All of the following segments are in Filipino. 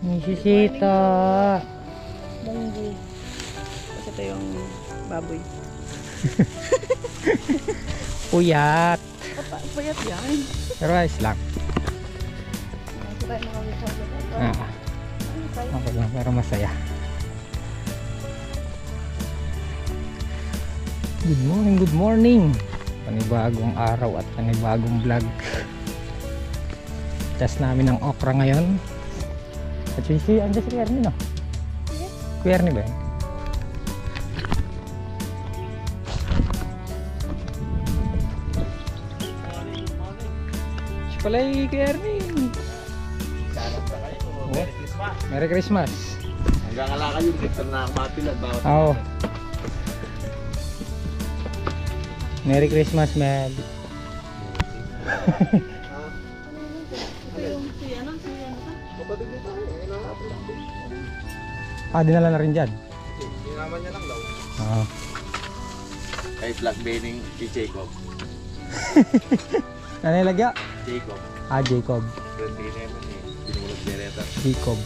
Nisisita. Munggo. Kasi ito yung baboy. Puyat. Payat yan. Pero ayos lang. Hindi tayo makakita. Okay lang, pero masaya. Good morning, good morning. Panibagong araw at panibagong vlog. Test namin ang okra ngayon. At andiyan si Kuya Ernie, no? Kuya Ernie ba yun? Siya pala yung Kuya Ernie. Merry Christmas. Merry Christmas. Hanggang alaka yung sector na mapilad bawat. Oo. Merry Christmas, man. Kapatid nito eh, nanapin lang. Dinala na rin dyan. Sinaman niya lang daw. Oo. Kay Black Bening si Jacob. Ano yung lagya? Jacob. Jacob. Friend din naman eh. Binulog direta. Jacob.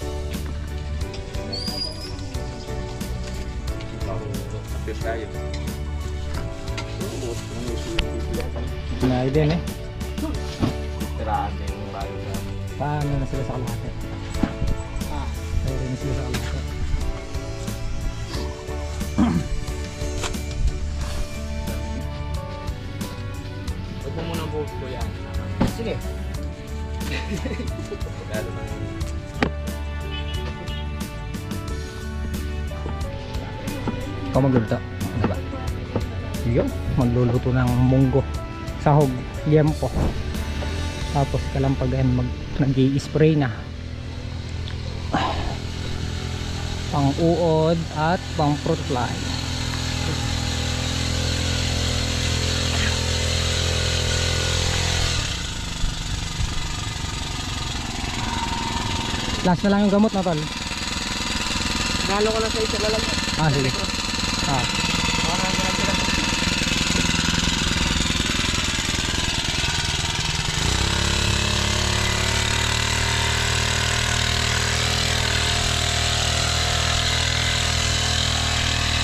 Apir tayo. Pinay din eh. Tiraan din yung bayo na. Paano na sila sa kalahati? Mayroon na sila sa kalahati. Huwag mo muna buhok ko yan. Sige. Lalo na. Ikaw magluto. Ano ba? Yun. Magluluto ng munggo. Sahog. Liempo. Tapos kalampagan nag-i-spray na. Pang uod at pang fruit fly. Last na lang yung gamot na tol. Nalo ko lang sa isa lalang. Sige.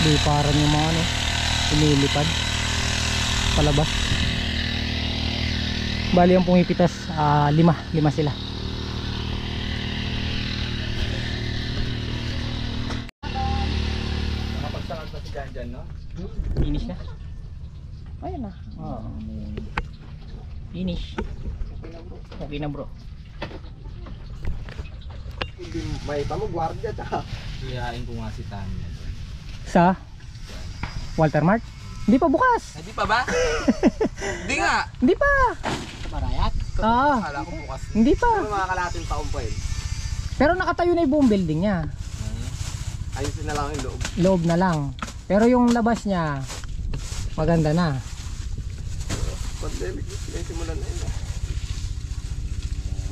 Di parang yung mga ano, lumilipad palabas. Bali ang pumipitas, lima sila. Nakapagsakat na si Janjan, no? Finish na. Ayun na. Finish. Okay na bro. Hindi may tamo gwardiya ta. Iyain ko nga si Tanya. Sa Walter Mart? Hindi pa bukas. Hindi pa ba? Hindi nga. Hindi pa. Marayat. Akala ko bukas. Hindi pa. Ano mga kalating taon pa eh. Pero nakatayo na yung buong building niya. Ayusin na lang yung loob. Loob na lang. Pero yung labas niya maganda na. Pandemic, may simulan na yun.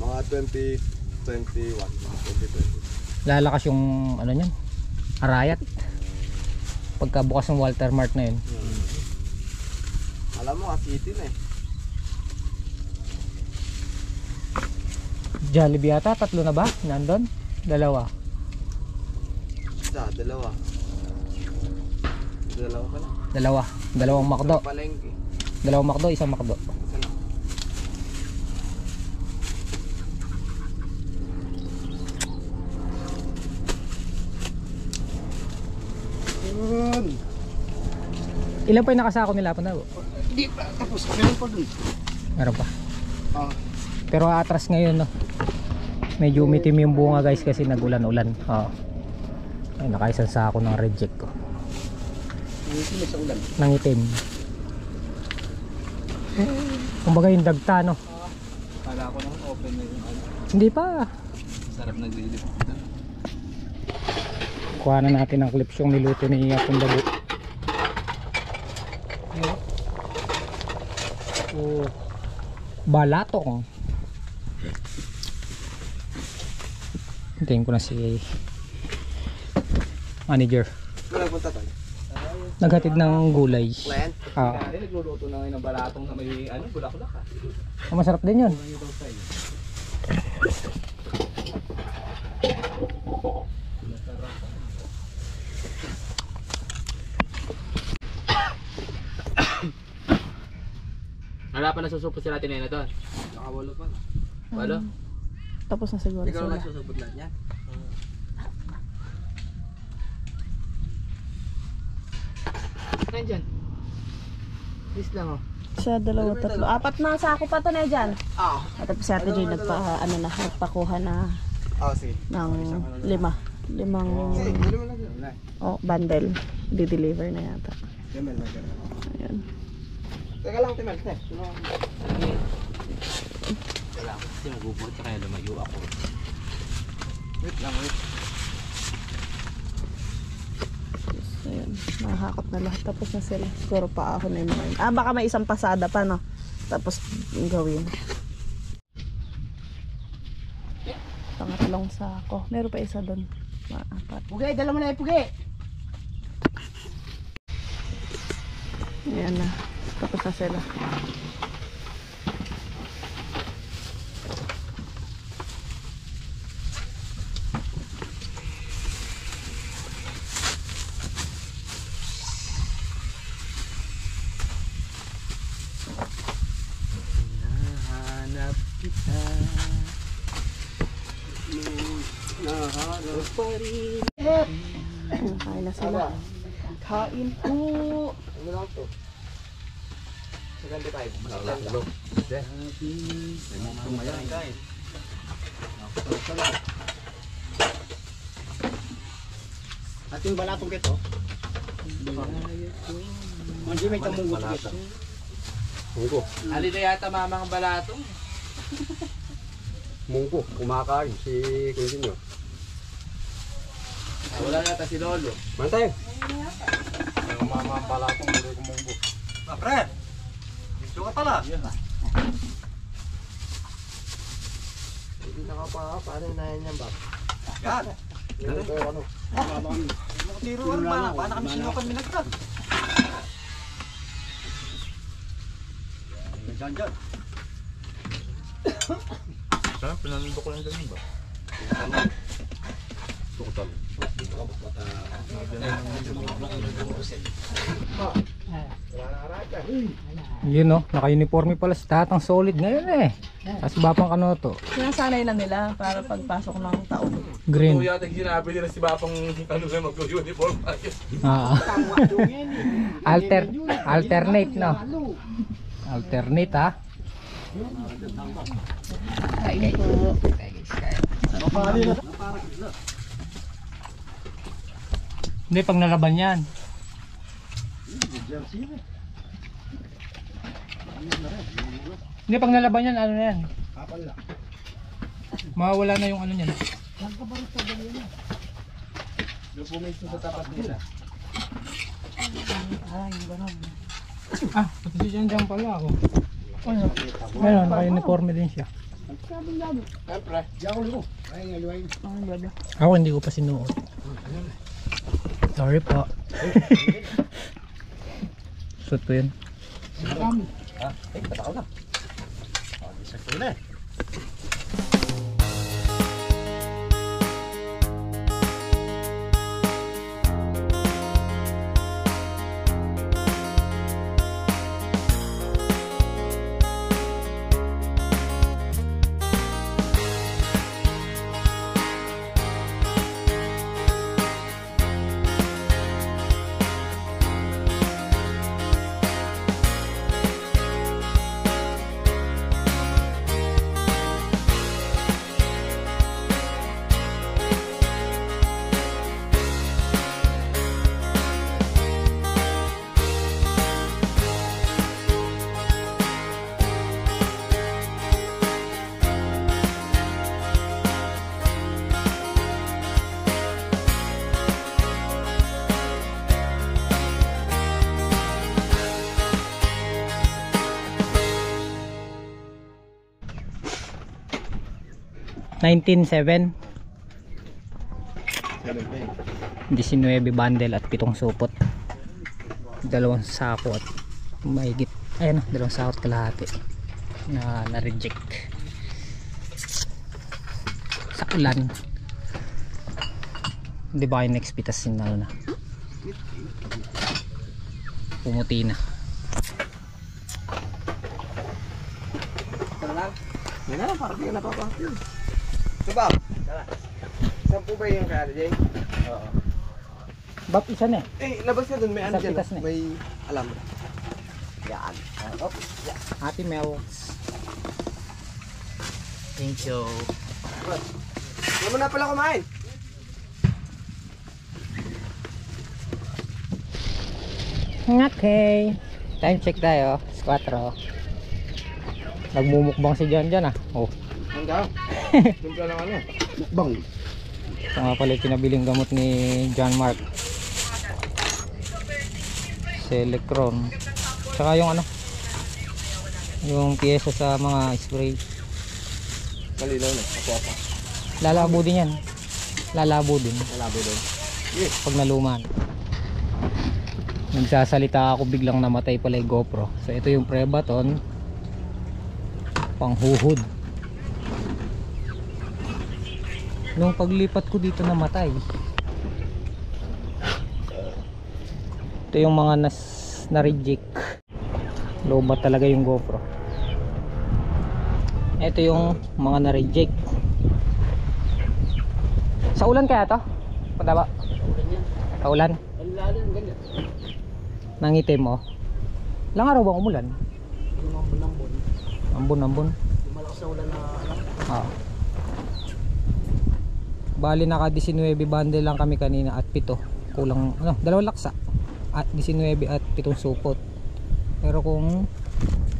Mga 2021, 2020. Lalakas yung ano niyan. Arayat. Pagkabukas ng Walter Mart na yun. Alam mo, city na eh. Jollibee yata, 3 na ba? Nandun? 2. Isa, dalawa. Dalawa pa lang. 2. 2 McDo. Palengke. 2 McDo, 1 McDo. Isa lang. Yun. Ilan pa yung nakasako nila pa na? Hindi pa, tapos meron pa dun. Meron pa. Ah. Pero atras ngayon, no. Medyo umitim yung bunga guys kasi nagulan-ulan. Ay, nakaisang sako ng reject ko. Hindi sa ulan. Nangitim. Kumbaga yung dagta, no. Akala ko naman open na yung ano. Hindi pa. Sarap naglilip. Kuha na natin ang clips yung niluto ni Apong Dago. Oh. Balatong. Hintayin ko na si manager. Wala punta to. Naghatid ng gulay. Client? Ah, Kaya nagluluto na ngayon ng balatong na may ano, bulaklak ah. masarap din yun. Wala pa nasusupot sila tinena doon. Nakawalo pa na. Walo? Tapos na siguro Ikaw sila. nagsusubot lang yan. Kain dyan. Please lang oh. Siya, dalawa, tatlo. 4 na sako pa to na dyan. Ah. At tapos si Ate Joy nagpakuha na Oh, sige. ng 5. Limang Dali mo lang yun. bundle. Di-deliver na yata. Timel na gano'n. Ayan. Teka lang, Timel. Wala ako kasi magbubuhat sa kaya lumayo ako. Wait lang, wait. Ayan. Nakahakot na lahat. Tapos na sila. Siguro pa ako na yung mga. Baka may isang pasada pa, no? Tapos gawin. Pangatlong sako. Meron pa isa doon. 4. Pugay, dala mo na yung pugay. Ayan na. Tapos na sila. Nahanap kita. Nahanap pa rin. Ayan, kain na sila. Kain po. Ano lang to? 75. Malalo. Tumayan guys. At yung balatong kito. Hindi may kamunggot kito. Mungko. Ali na yata mamang balatong. Mungko. Kumakain si Quintinio. Wala yata si Lolo. Mantay. Yung mama balatong hindi ko mungko. Pre! Gusto ka pala? Hindi nakapa. Paano inahin niyan ba? Yan! Yan ito ano? Tiruan ba? Paano kami sinukan minagtag? Diyan dyan. Saan? Pinanundok ko lang ganun ba? Tukutan. Yun no, naka-uniforme pala si Tatang Solid ngayon eh. Tapos Bapang Kanoto, Sinasanay na nila para pagpasok ng taon. green. Yata sinabi nila si Bapang ano na mag-uniform tayo. Ah. Alternate no. Alternate ha. Kain po. Hindi pag nalaban yan. Hindi pag nalaban yan, ano na yan? Mawawala na yung ano niyan. Yung pumisto sa tapat nila. Ah, pati si Jan pala ako. Ano? Meron, naka-uniforme din siya. Siyempre. Diyan ko liko. Ay, ngaliwain. Ako hindi ko pa sinuot. Sorry po. Suot ko yun. Ay, patakaw na. Isa ko na. 19.7. 19 bundle at 7 supot. 2 sako at mahigit. Ayan, 2 sako at kalahati na reject sa ulan. Hindi ba yung next pitas na pumuti na. Yan na, parang hindi ka napapakil. Ito ba? Saan po ba yung kaya, Jay? Oo. Bap, isa na Labas ka dun, may ano Sa dyan. pitas na. May alam. Yan. Op. Yan. Happy Melts. Thank you. Hindi mo na pala kumain. Okay. Time check tayo. 4. Nagmumukbang si John dyan Oh. Hanggang. Simpla lang ano. Mukbang. Ito nga pala yung pinabiling gamot ni John Mark. Selectron. Tsaka yung yung pyesa sa mga spray. Malinaw na. Ako. Lalabo din yan. Lalabo din Malabo doon. pag naluman. Nagsasalita ako, biglang namatay pala yung GoPro. So ito yung Prebaton panghuhod. Nung paglipat ko dito namatay. Ito yung mga na-reject. Lobat talaga yung GoPro. Ito yung mga na-reject. Sa ulan kaya to? Punta ba? Sa ulan? Nangitim mo? Ilang araw bang umulan? Ambon. Malakas na ulan na Bali naka 19 bundle lang kami kanina at 7. Kulang 2 laksa. At 19 at 7 supot. Pero kung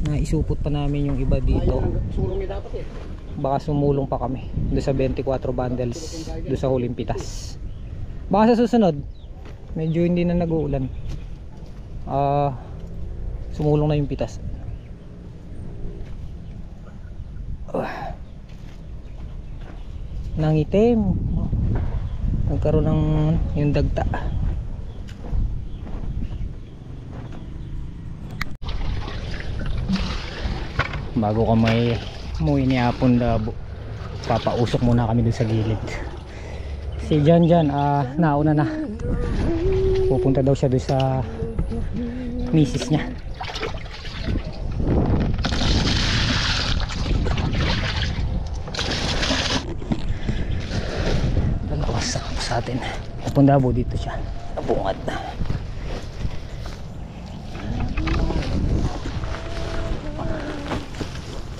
naisupot pa namin yung iba dito, baka sumulong pa kami doon sa 24 bundles doon sa huling pitas. Baka sa susunod medyo hindi na nag-uulan, sumulong na yung pitas. Nangitim, nagkaroon ng yung dagta. Bago kami umuwi ni Apon Labo, papausok muna kami dun sa gilid. Si Jan nauna na, pupunta daw siya dun sa misis niya. Dalawas sa atin. Apon Labo, dito siya nabungad na.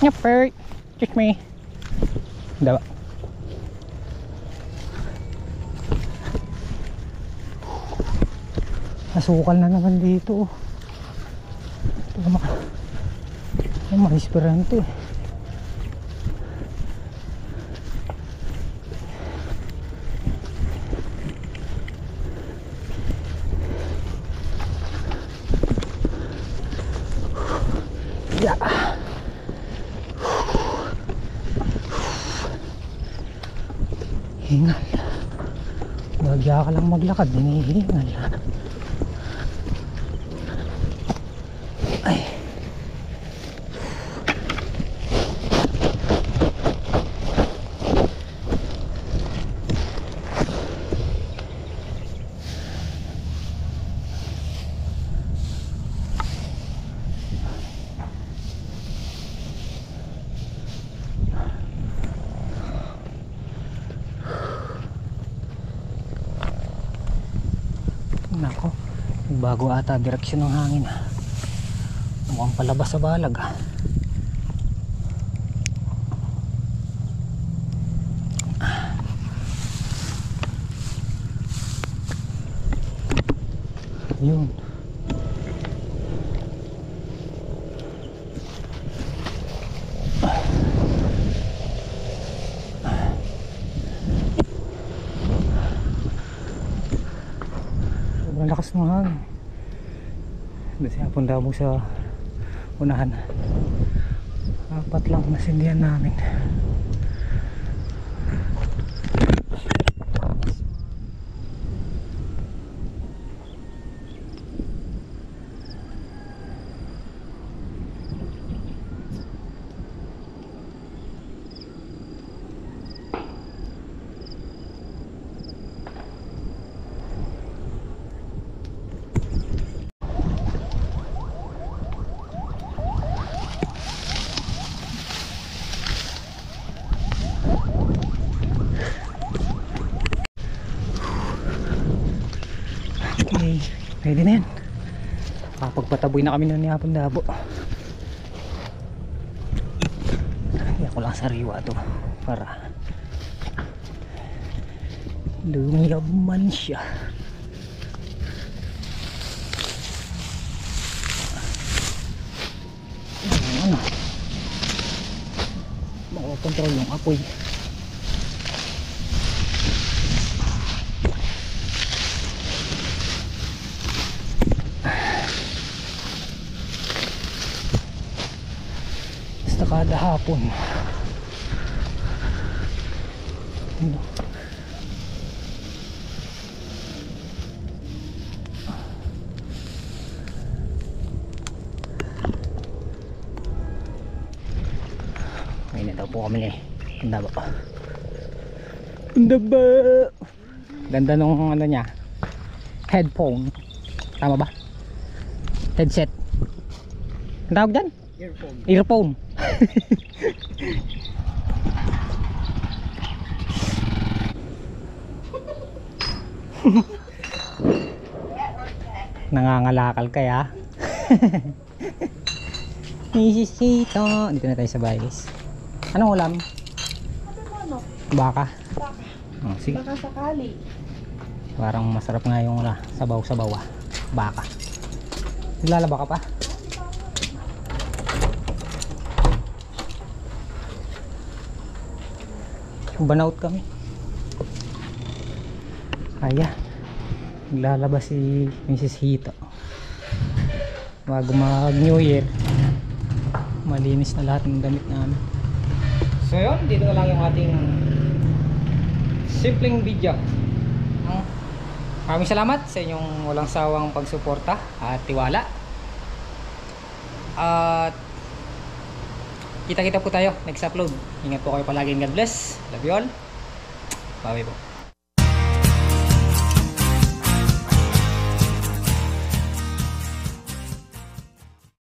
Nyapper, check me. Dawa. Nasukal na naman dito. Ito mga esperanto. Ya. Hingal. Bagya ka lang maglakad, hinihingal. Ay. Nako, bago ata direksyon ng hangin. Mukhang palabas sa balag. Yun. Sobrang lakas ng hangin. Doon siya punta mo sa unahan. 4 lang nasindihan namin. Pwede na yan. Kapagpataboy na kami nun ni Hapon Dabo. Hindi ako lang sariwa to para lumiyaman siya. Ano? Makakontrol yung apoy. Kada hapon ano? May na daw po kami Ganda ba? Ganda ba? Ganda nung ano niya, headphone. Tama ba? Headset. Ang tawag dyan? Earphone. Nangangalakal kaya. Nisisito. Dito na tayo sa bayis. Anong ulam? Baka. Oh, sige. Baka sakali. Parang masarap nga yung sabaw-sabaw baka. Naglalaba ka pa? Banout kami. Kaya naglalabas si Mrs. Hito bago mag New Year. Malinis na lahat ng damit namin. So yun, dito na lang yung ating simpleng video. Maraming salamat sa inyong walang sawang pagsuporta at tiwala. At kita-kita po tayo next upload. Ingat po kayo palagi. God bless. Love you all. Bye bye po.